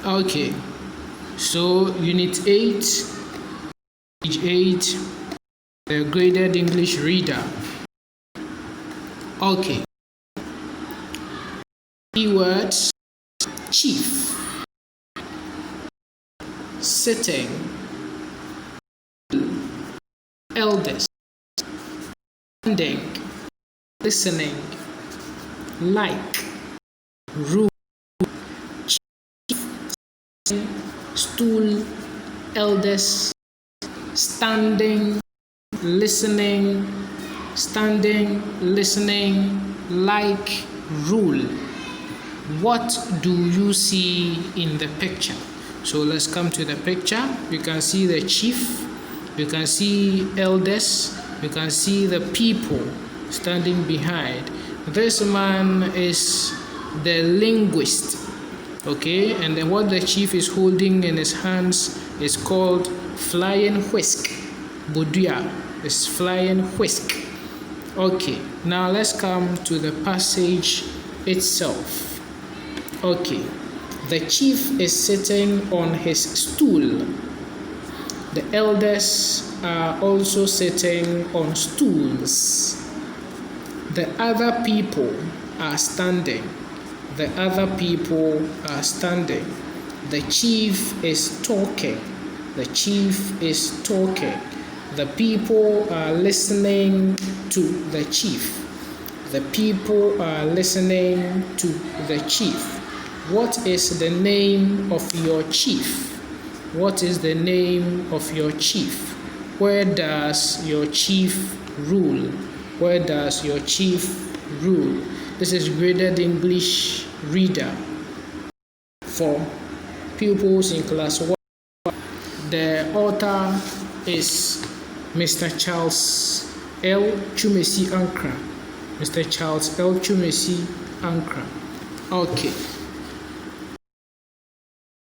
Okay, so Unit 8, page 8, the graded English reader. Okay, keywords: chief, sitting, eldest, standing, listening, like, room, stool, eldest, standing, listening, like, rule. What do you see in the picture? So let's come to the picture. You can see the chief, you can see elders, you can see the people standing behind. This man is the linguist, okay, and then what the chief is holding in his hands is called flying whisk. Bodua is flying whisk. Okay, now let's come to the passage itself. Okay, the chief is sitting on his stool. The elders are also sitting on stools. The other people are standing. The other people are standing. The chief is talking. The chief is talking. The people are listening to the chief. The people are listening to the chief. What is the name of your chief? What is the name of your chief? Where does your chief rule? Where does your chief rule? This is graded English reader for pupils in class 1. The author is Mr. Charles L. Chumesi Ankra. Mr. Charles L. Chumesi Ankra. Okay.